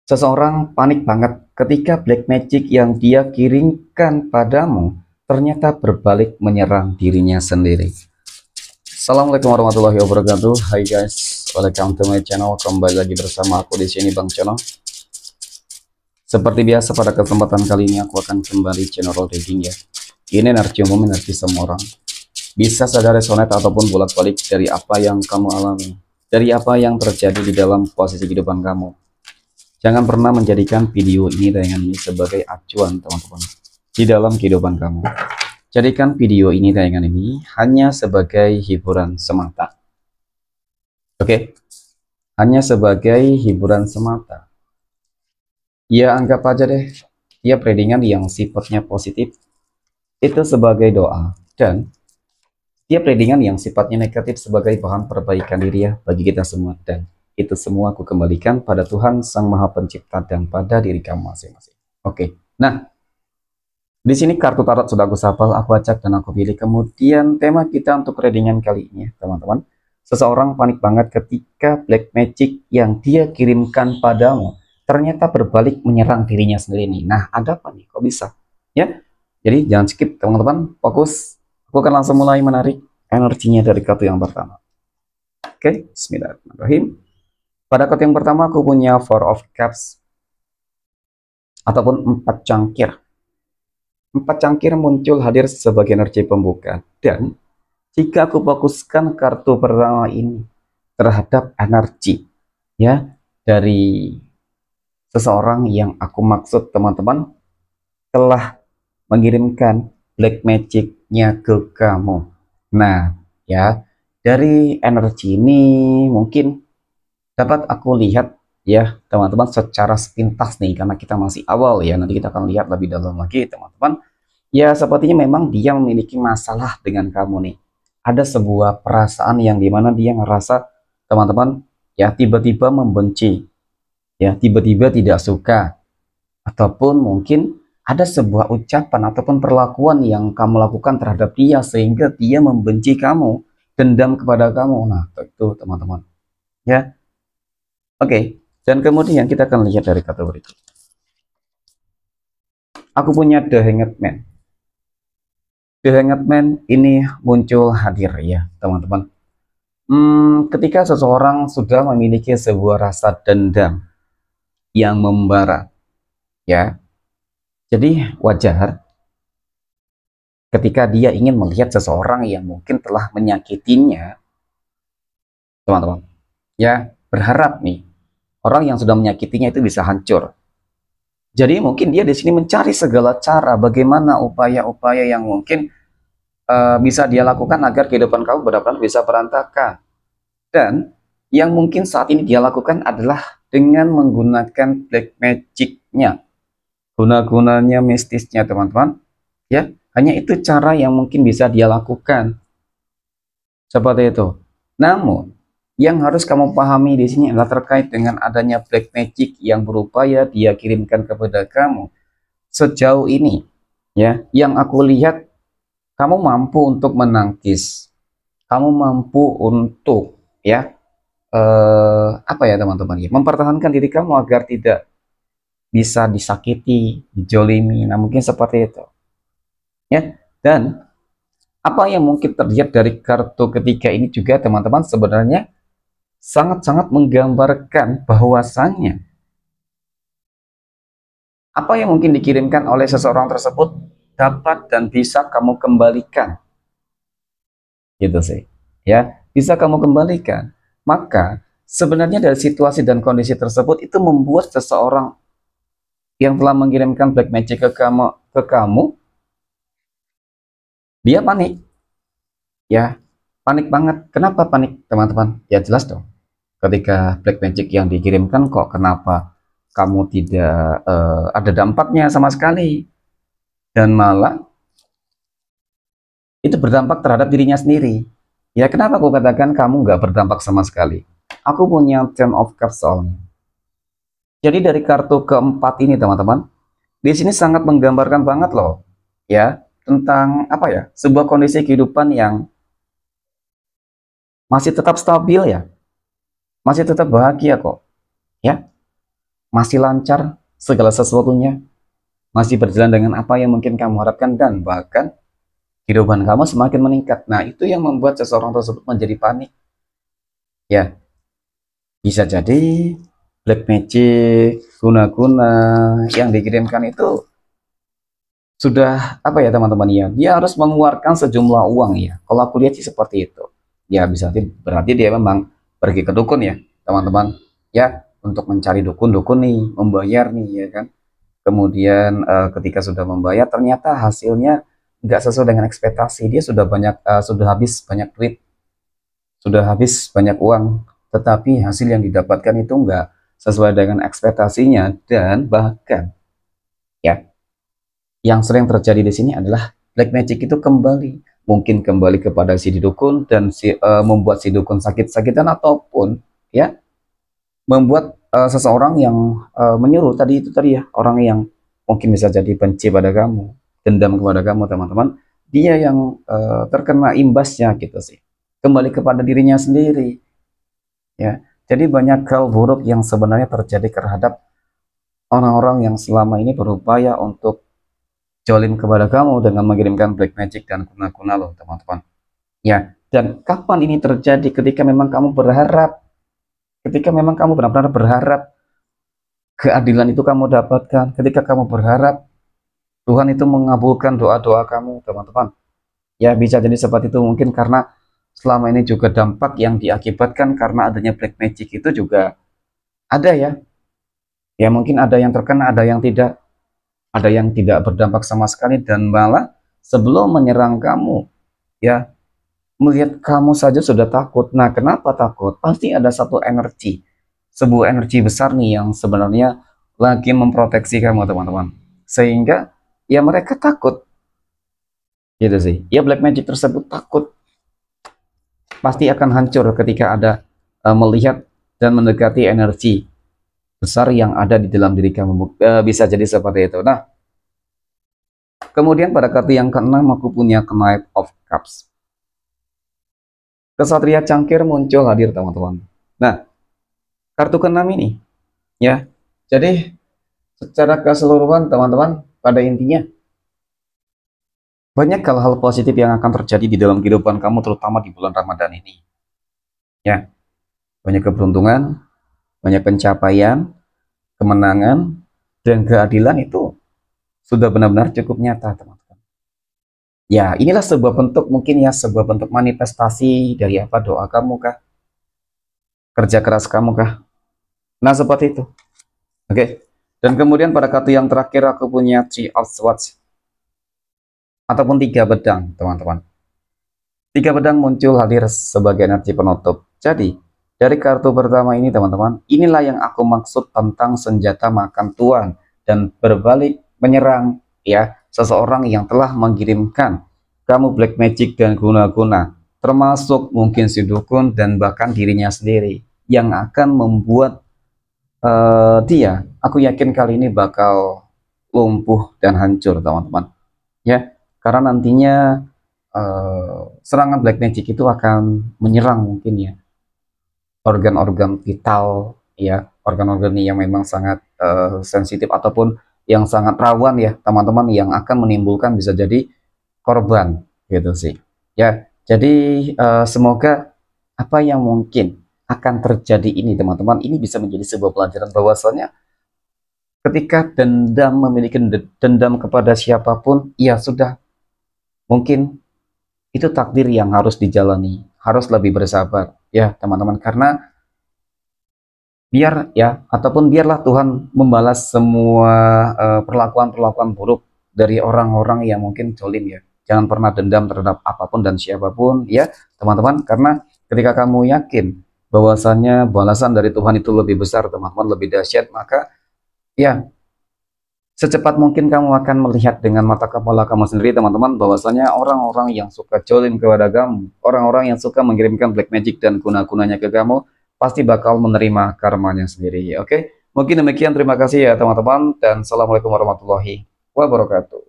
Seseorang panik banget ketika black magic yang dia kirimkan padamu ternyata berbalik menyerang dirinya sendiri. Assalamualaikum warahmatullahi wabarakatuh. Hai guys, welcome to my channel. Kembali lagi bersama aku di sini Bang Chono. Seperti biasa pada kesempatan kali ini aku akan kembali general reading ya. Ini energi umum, energi semua orang. Bisa saja resonate ataupun bolak-balik dari apa yang kamu alami, dari apa yang terjadi di dalam posisi kehidupan kamu. Jangan pernah menjadikan video ini tayangan ini sebagai acuan teman-teman di dalam kehidupan kamu. Jadikan video ini tayangan ini hanya sebagai hiburan semata. Oke? Hanya sebagai hiburan semata. Ya anggap aja deh, ya predingan yang sifatnya positif itu sebagai doa, dan dia predingan yang sifatnya negatif sebagai bahan perbaikan diri ya bagi kita semua, dan itu semua aku kembalikan pada Tuhan Sang Maha Pencipta dan pada diri kamu masing-masing. Oke. Nah, di sini kartu tarot sudah aku shuffle, aku acak dan aku pilih. Kemudian tema kita untuk readingan kali ini, teman-teman. Seseorang panik banget ketika black magic yang dia kirimkan padamu ternyata berbalik menyerang dirinya sendiri nih. Nah, ada apa nih? Kok bisa? Ya. Jadi jangan skip teman-teman, fokus. Aku akan langsung mulai menarik energinya dari kartu yang pertama. Oke, bismillahirrahmanirrahim. Pada kartu yang pertama aku punya Four of Cups ataupun 4 cangkir. 4 cangkir muncul hadir sebagai energi pembuka, dan jika aku fokuskan kartu pertama ini terhadap energi ya dari seseorang yang aku maksud, teman-teman telah mengirimkan black magic-nya ke kamu. Nah, ya dari energi ini mungkin dapat aku lihat ya teman-teman secara sepintas nih, karena kita masih awal ya, nanti kita akan lihat lebih dalam lagi teman-teman. Ya sepertinya memang dia memiliki masalah dengan kamu nih. Ada sebuah perasaan yang dimana dia ngerasa teman-teman ya tiba-tiba membenci, ya tiba-tiba tidak suka, ataupun mungkin ada sebuah ucapan ataupun perlakuan yang kamu lakukan terhadap dia sehingga dia membenci kamu, dendam kepada kamu. Nah itu teman-teman ya. Oke, dan kemudian kita akan lihat dari kata berikut. Aku punya The Hanged Man. The Hanged Man ini muncul hadir ya teman-teman. Ketika seseorang sudah memiliki sebuah rasa dendam yang membara, ya, jadi wajar ketika dia ingin melihat seseorang yang mungkin telah menyakitinya, teman-teman, ya berharap nih orang yang sudah menyakitinya itu bisa hancur. Jadi mungkin dia di sini mencari segala cara bagaimana upaya-upaya yang mungkin bisa dia lakukan agar kehidupan kamu benar-benar bisa berantakan. Dan yang mungkin saat ini dia lakukan adalah dengan menggunakan black magic-nya, guna-gunanya mistisnya teman-teman. Ya, hanya itu cara yang mungkin bisa dia lakukan. Seperti itu. Namun, yang harus kamu pahami di sini adalah terkait dengan adanya black magic yang berupaya dia kirimkan kepada kamu. Sejauh ini, ya, yang aku lihat kamu mampu untuk menangkis, kamu mampu untuk ya apa ya teman-teman ya, mempertahankan diri kamu agar tidak bisa disakiti, dijolimi. Nah mungkin seperti itu ya. Dan apa yang mungkin terlihat dari kartu ketiga ini juga teman-teman sebenarnya sangat-sangat menggambarkan bahwasannya apa yang mungkin dikirimkan oleh seseorang tersebut dapat dan bisa kamu kembalikan, gitu sih ya, bisa kamu kembalikan. Maka sebenarnya dari situasi dan kondisi tersebut itu membuat seseorang yang telah mengirimkan black magic ke kamu dia panik ya, panik banget. Kenapa panik teman-teman? Ya jelas dong, ketika black magic yang dikirimkan kok kenapa kamu tidak ada dampaknya sama sekali, dan malah itu berdampak terhadap dirinya sendiri. Ya kenapa aku katakan kamu nggak berdampak sama sekali? Aku punya Ten of Cups soalnya. Jadi dari kartu keempat ini teman-teman, di sini sangat menggambarkan banget loh, ya tentang apa ya, sebuah kondisi kehidupan yang masih tetap stabil ya, masih tetap bahagia kok, ya. masih lancar segala sesuatunya, masih berjalan dengan apa yang mungkin kamu harapkan, dan bahkan kehidupan kamu semakin meningkat. Nah, itu yang membuat seseorang tersebut menjadi panik. Ya, bisa jadi black magic, guna-guna yang dikirimkan itu sudah apa ya teman-teman ya, dia harus mengeluarkan sejumlah uang ya. Kalau aku lihat sih seperti itu. Ya bisa berarti dia memang pergi ke dukun ya teman-teman ya, untuk mencari dukun-dukun nih, membayar nih ya kan. Kemudian ketika sudah membayar ternyata hasilnya nggak sesuai dengan ekspektasi, dia sudah sudah habis banyak duit, sudah habis banyak uang, tetapi hasil yang didapatkan itu nggak sesuai dengan ekspektasinya. Dan bahkan ya, yang sering terjadi di sini adalah black magic itu mungkin kembali kepada si dukun, dan membuat si dukun sakit-sakitan, ataupun ya membuat seseorang yang menyuruh tadi itu tadi ya, orang yang mungkin bisa jadi benci pada kamu, dendam kepada kamu teman-teman, dia yang terkena imbasnya gitu sih, kembali kepada dirinya sendiri ya. Jadi banyak hal buruk yang sebenarnya terjadi terhadap orang-orang yang selama ini berupaya untuk jolim kepada kamu dengan mengirimkan black magic dan guna-guna loh teman-teman ya. Dan kapan ini terjadi? Ketika memang kamu berharap, ketika memang kamu benar-benar berharap keadilan itu kamu dapatkan, ketika kamu berharap Tuhan itu mengabulkan doa-doa kamu teman-teman ya. Bisa jadi seperti itu, mungkin karena selama ini juga dampak yang diakibatkan karena adanya black magic itu juga ada ya. Ya mungkin ada yang terkena, ada yang tidak, ada yang tidak berdampak sama sekali, dan malah sebelum menyerang kamu ya, melihat kamu saja sudah takut. Nah, kenapa takut? Pasti ada satu energi, sebuah energi besar nih yang sebenarnya lagi memproteksi kamu teman-teman, sehingga ya mereka takut gitu sih ya. Black magic tersebut takut pasti akan hancur ketika ada melihat dan mendekati energi besar yang ada di dalam diri kamu. Bisa jadi seperti itu. Nah, kemudian pada kartu yang keenam aku punya Knight of Cups. Kesatria cangkir muncul hadir teman-teman. Nah, kartu keenam ini ya, jadi secara keseluruhan teman-teman, pada intinya banyak hal-hal positif yang akan terjadi di dalam kehidupan kamu, terutama di bulan Ramadan ini ya. Banyak keberuntungan, banyak pencapaian, kemenangan, dan keadilan itu sudah benar-benar cukup nyata teman-teman ya. Inilah sebuah bentuk, mungkin ya sebuah bentuk manifestasi dari apa, doa kamu kah, kerja keras kamu kah. Nah seperti itu. Oke. Dan kemudian pada kartu yang terakhir aku punya Three of Swords ataupun 3 pedang teman-teman. 3 pedang muncul hadir sebagai energi penutup. Jadi dari kartu pertama ini teman-teman, inilah yang aku maksud tentang senjata makan tuan dan berbalik menyerang ya, seseorang yang telah mengirimkan kamu black magic dan guna-guna, termasuk mungkin si dukun dan bahkan dirinya sendiri, yang akan membuat dia, aku yakin kali ini bakal lumpuh dan hancur teman-teman ya. Karena nantinya serangan black magic itu akan menyerang mungkin ya organ-organ vital ya, organ-organ yang memang sangat sensitif ataupun yang sangat rawan ya teman-teman, yang akan menimbulkan bisa jadi korban gitu sih ya. Jadi semoga apa yang mungkin akan terjadi ini teman-teman, ini bisa menjadi sebuah pelajaran bahwasanya ketika memiliki dendam kepada siapapun, ya sudah, mungkin itu takdir yang harus dijalani, harus lebih bersabar ya teman-teman. Karena biar ya, ataupun biarlah Tuhan membalas semua perlakuan-perlakuan buruk dari orang-orang yang mungkin jolim ya. Jangan pernah dendam terhadap apapun dan siapapun ya teman-teman, karena ketika kamu yakin bahwasanya balasan dari Tuhan itu lebih besar teman-teman, lebih dahsyat, maka ya secepat mungkin kamu akan melihat dengan mata kepala kamu sendiri teman-teman, bahwasanya orang-orang yang suka jolim kepada kamu, orang-orang yang suka mengirimkan black magic dan guna-gunanya ke kamu, pasti bakal menerima karmanya sendiri. Oke, mungkin demikian, terima kasih ya teman-teman, dan assalamualaikum warahmatullahi wabarakatuh.